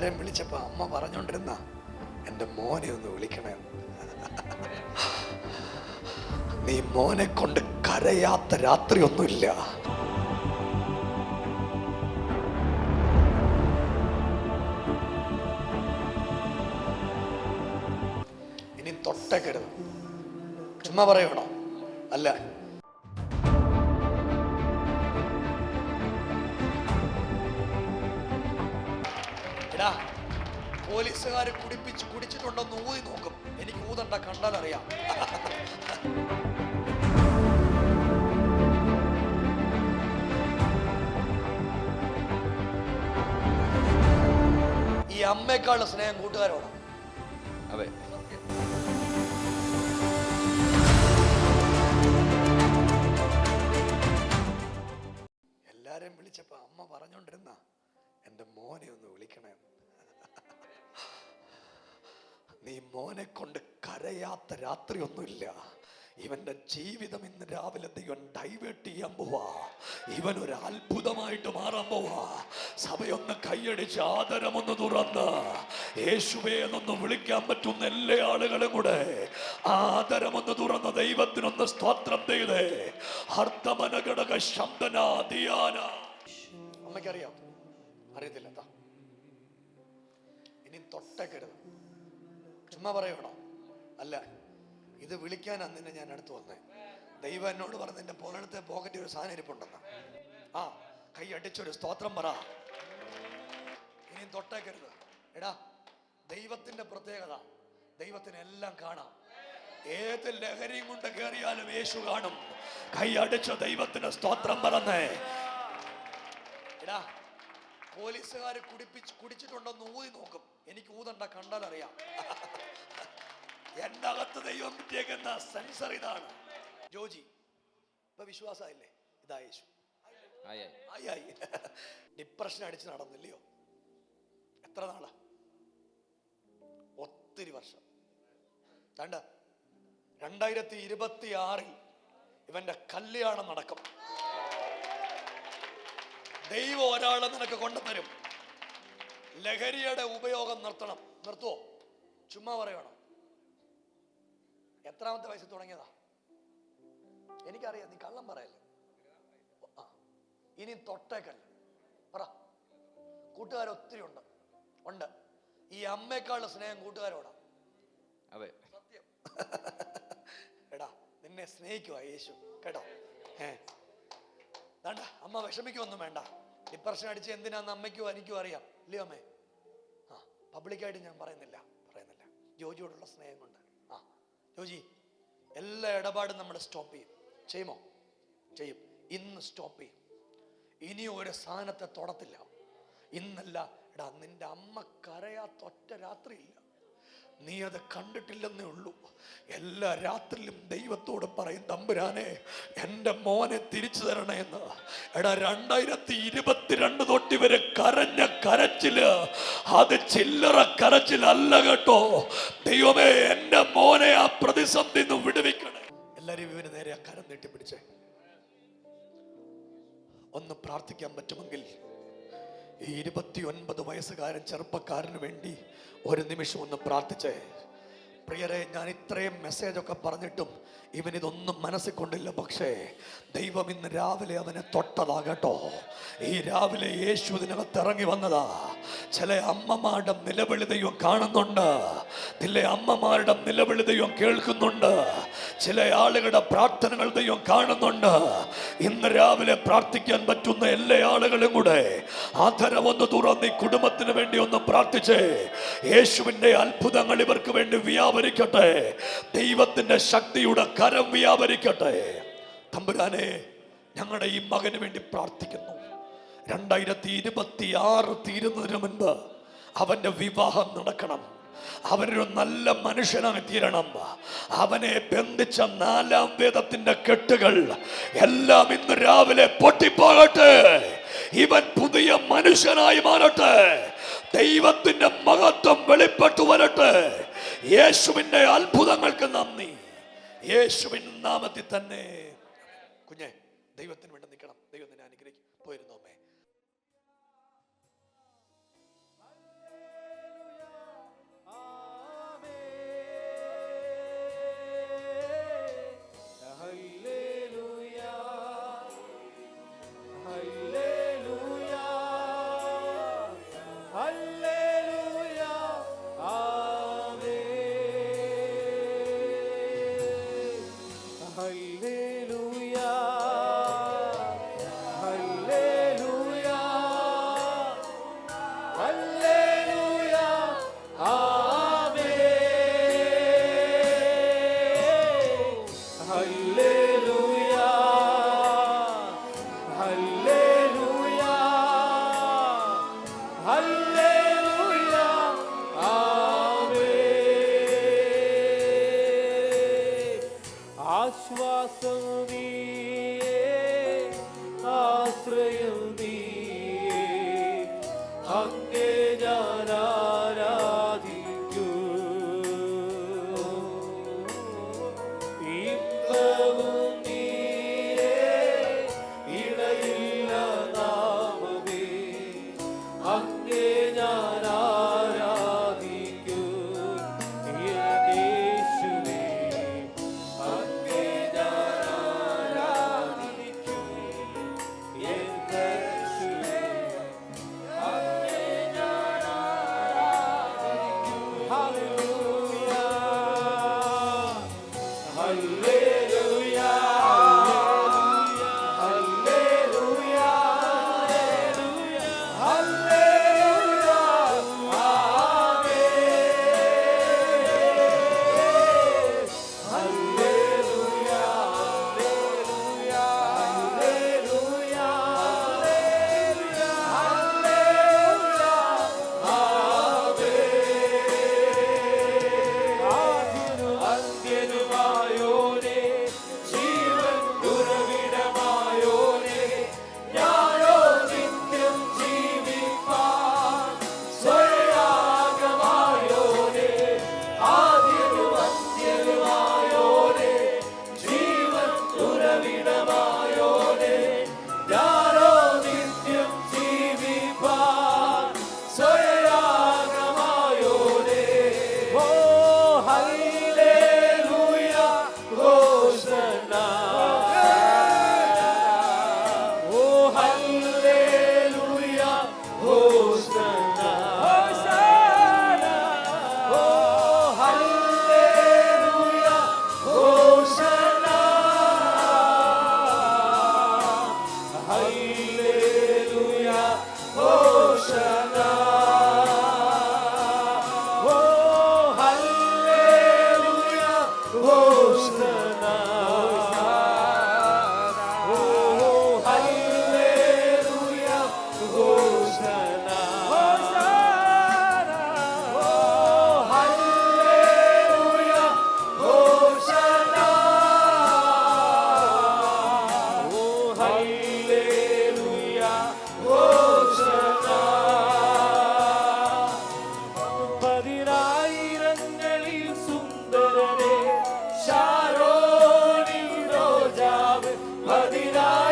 എല്ലാരെയും വിളിച്ചപ്പോ അമ്മ പറഞ്ഞോണ്ടിരുന്ന എന്റെ മോനെ ഒന്ന് വിളിക്കണേ. നീ മോനെ കൊണ്ട് കരയാത്ത രാത്രി ഒന്നുമില്ല. ഇനി തൊട്ടേക്കരുത്. ചുമ്മാ പറയണോ? അല്ല, പോലീസുകാർ കുടിച്ചിട്ടുണ്ടോന്ന് ഊതി നോക്കും. എനിക്ക് ഊതണ്ട, കണ്ടാൽ അറിയാം. ഈ അമ്മയെക്കാളുള്ള സ്നേഹം കൂട്ടുകാരോടാണ്. അതെ. എല്ലാരെയും വിളിച്ചപ്പോ അമ്മ പറഞ്ഞോണ്ടിരുന്ന എന്റെ മോനെ ഒന്ന് വിളിക്കണേ. നീ മോനെ കൊണ്ട് കരയാത്ത രാത്രി ഒന്നുമില്ല. ഇവന്റെ ജീവിതം ഇന്ന് രാവിലെ ദൈവം ഡൈവേർട്ട് ചെയ്യാൻ പോവാ. ഇവൻ ഒരു അത്ഭുതമായിട്ട് മാറാൻ പോവാ. സഭയൊന്ന് കൈയടിച്ച് ആദരമൊന്ന് തുറന്ന് യേശുവേ എന്നൊന്ന് വിളിക്കാൻ പറ്റുന്ന എല്ലാ ആളുകളും കൂടെ ആദരമൊന്ന് തുറന്ന് ദൈവത്തിനൊന്ന് സ്തോത്രം ചെയ്തേ. ഹർത്തമനഘടക ശബ്ദന ധ്യാന. അമ്മയ്ക്കറിയാം? അറിയത്തില്ല. ഇനി തൊട്ടേക്കരുത്. ചുമ്മാ പറയണോ? അല്ല, ഇത് വിളിക്കാനാ നിന്നെ ഞാൻ അടുത്ത് വന്നേ. ദൈവം എന്നോട് പറഞ്ഞ എന്റെ പോലത്തെ പോക്കറ്റിൽ ഒരു സാധനം ഇരിപ്പുണ്ടെന്ന്. ആ, കൈ അടിച്ചൊരു സ്തോത്രം പറ. ഇനിയും തൊട്ടേക്കരുത്. എടാ, ദൈവത്തിന്റെ പ്രത്യേകത, ദൈവത്തിന് എല്ലാം കാണാം. ഏത് ലഹരിയും കൊണ്ട് കയറിയാലും യേശു കാണും. കൈ അടിച്ച ദൈവത്തിന് സ്തോത്രം പറഞ്ഞേ. എടാ, പോലീസുകാർ കുടിച്ചിട്ടുണ്ടോന്ന് ഊതി നോക്കും. എനിക്ക് ഊതണ്ട, കണ്ടാൽ അറിയാം. എന്റെ അകത്ത് ദൈവം കിട്ടിയേക്കുന്ന സെൻസർ ഇതാണ്. ജോജി, ഇപ്പൊ വിശ്വാസമായില്ലേ? ഇതാ യേശു. ആയി. ഡിപ്രഷൻ അടിച്ച് നടന്നില്ലയോ? എത്ര നാളാ? ഒത്തിരി വർഷം. 2026 ഇവന്റെ കല്യാണം നടക്കും. ദൈവം ഒരാളെ നിനക്ക് കൊണ്ടുതരും. ലഹരിയുടെ ഉപയോഗം നിർത്തണം. നിർത്തുവോ? ചുമ്മാ പറയണോ? എത്രാമത്തെ വയസ്സിൽ തുടങ്ങിയതാ? എനിക്കറിയാം, നീ കള്ളം പറയല്ലേ. ഇനി തൊട്ടേക്കല്ല പറ. കൂട്ടുകാരൊത്തിരി ഉണ്ട്. ഈ അമ്മയെക്കാളുള്ള സ്നേഹം കൂട്ടുകാരോടാ. അതെ, സത്യം. എടാ, നിന്നെ സ്നേഹിക്കുവാ യേശു, കേട്ടോ. വേണ്ട, അമ്മ വിഷമിക്കൊന്നും വേണ്ട. ഡിപ്രഷൻ അടിച്ച് എന്തിനാന്ന് അമ്മയ്ക്കും എനിക്കും അറിയാം, ഇല്ലയോ അമ്മേ? പബ്ലിക്കായിട്ട് ഞാൻ പറയുന്നില്ല. ജോജിയോടുള്ള സ്നേഹം കൊണ്ട്. ജോജി, എല്ലാ ഇടപാടും നമ്മൾ സ്റ്റോപ്പ് ചെയ്യുമോ? ചെയ്യും. ഇന്ന് സ്റ്റോപ്പ് ചെയ്യും. ഇനി ഒരു സാധനത്തെ തൊടത്തില്ല. ഇന്നല്ല. എടാ, നിന്റെ അമ്മ കരയാത്ത ഒറ്റ രാത്രിയില്ല. നീ അത് കണ്ടിട്ടില്ലെന്നേ ഉള്ളൂ. എല്ലാ രാത്രിയിലും ദൈവത്തോട് പറയും, തമ്പുരാനെ എൻ്റെ മോനെ തിരിച്ചു തരണേ എന്ന്. എടാ, 2022 തൊട്ട് വരെ കരഞ്ഞ കരച്ചില് അത് ചില്ലറ കരച്ചിലല്ല കേട്ടോ. ദൈവമേ, എൻ്റെ മോനെ ആ പ്രതിസന്ധി നിന്ന് വിടുവിക്കണേ. എല്ലാരും ഇവന് നേരെ ആ കരം നീട്ടിപ്പിടിച്ചേ. ഒന്ന് പ്രാർത്ഥിക്കാൻ പറ്റുമെങ്കിൽ ഈ 29 വയസ്സുകാരൻ ചെറുപ്പക്കാരന് വേണ്ടി ഒരു നിമിഷം ഒന്ന് പ്രാർത്ഥിച്ചേ. പ്രിയരെ, ഞാൻ ഇത്രയും മെസ്സേജൊക്കെ പറഞ്ഞിട്ടും ഇവനിതൊന്നും മനസ്സിൽ കൊണ്ടില്ല. പക്ഷേ ദൈവം ഇന്ന് രാവിലെ അവനെ തൊട്ടതാകട്ടോ. ഈ രാവിലെ യേശു ഇതിനകത്ത് ഇറങ്ങി വന്നതാ. ചില അമ്മമാരുടെ നിലവിളി ദൈവം കാണുന്നുണ്ട്. ചില അമ്മമാരുടെ നിലവിളി ദൈവം കേൾക്കുന്നുണ്ട്. ചില ആളുകളുടെ പ്രാർത്ഥനകൾ ദൈവം കാണുന്നുണ്ട്. ഇന്ന് രാവിലെ പ്രാർത്ഥിക്കാൻ പറ്റുന്ന എല്ലാ ആളുകളും കൂടെ ആദരവൊന്ന് തുറന്ന് ഈ കുടുംബത്തിന് വേണ്ടി ഒന്ന് പ്രാർത്ഥിച്ചേ. യേശുവിന്റെ അത്ഭുതങ്ങൾ ഇവർക്ക് വേണ്ടി വ്യാപരിക്കട്ടെ. ദൈവത്തിന്റെ ശക്തിയുടെ കരം വ്യാപരിക്കട്ടെ. തമ്പുരാനെ, ഞങ്ങളുടെ ഈ മകന് വേണ്ടി പ്രാർത്ഥിക്കുന്നു. 2026 തീരുന്നതിന് മുൻപ് അവന്റെ വിവാഹം നടക്കണം. അവനൊരു നല്ല മനുഷ്യനായി തീരണം. അവനെ ബന്ധിച്ച 4-ാം വേദത്തിന്റെ കെട്ടുകൾ എല്ലാം ഇന്ന് രാവിലെ പൊട്ടിപ്പോകട്ടെ. ഇവൻ പുതിയ മനുഷ്യനായി മാറട്ടെ. ദൈവത്തിന്റെ മഹത്വം വെളിപ്പെട്ടു വരട്ടെ. യേശുവിന്റെ അത്ഭുതങ്ങൾക്ക് നന്ദി. യേശുവിൻ നാമത്തിൽ തന്നെ. കുഞ്ഞെ, ദൈവത്തിന് വേണ്ടി നിൽക്കണം. ദൈവം നിന്നെ അനുഗ്രഹിക്കും. പോയിരുന്നു അമ്മേ. ആശ്രയം നീയേ, അങ്ങേ ഞാൻ ആരാധിക്കൂ. ഇമ്പവും നീയേ, ഇണയില്ല നാമമേ, അങ്ങേ ഞാൻ ആരാധിക്കൂ. യേശുവേ, അങ്ങേ ഞാൻ ആരാധിക്കൂ. യേശുവേ, അങ്ങേ ഞാൻ ആരാധിക്കൂ. ഹല്ലേലൂയ, ഹല്ലേലൂയ, ഹല്ലേലൂയ, ഹല്ലേലൂയ, ആമേൻ. ഹല്ലേലൂയ, ഹല്ലേലൂയ, ഹല്ലേലൂയ, ഹല്ലേലൂയ, അന്ത്യനുമായോനെ, ജീവൻ ഉറവിടമായോനെ, ഞാനോ നിത്യം ജീവിപ്പാൻ സ്വയാഗമായോനെ, ആദ്യനും അന്ത്യനുമായോനെ, ജീവൻ ഉറവിടമായോനെ, ഞാനോ നിത്യം ജീവിപ്പാൻ സ്വയാഗമായോനെ. ഓ ഹല്ലേലൂയ, ഹോശന്ന. ഓ ഹല്ലേലൂയ, ഹോശന്ന. ഓ ഹല്ലേലൂയ, ഹോശന്ന. ഹല്ലേലൂയ, ഹോശന്ന. ഓ ഹല്ലേലൂയ, ഹോശന്ന. ഓ ഹല്ലേലൂയ, ഹോശന്ന. ഓ ഹല്ലേലൂയ, ഹോശന്ന. ഓ ഹല്ലേലൂയ, ഹോശന്ന. പതിനായിരങ്ങളിൽ സുന്ദരനെ, ശാരോനിൻ രോജാവ്, പതിനായിരങ്ങളിൽ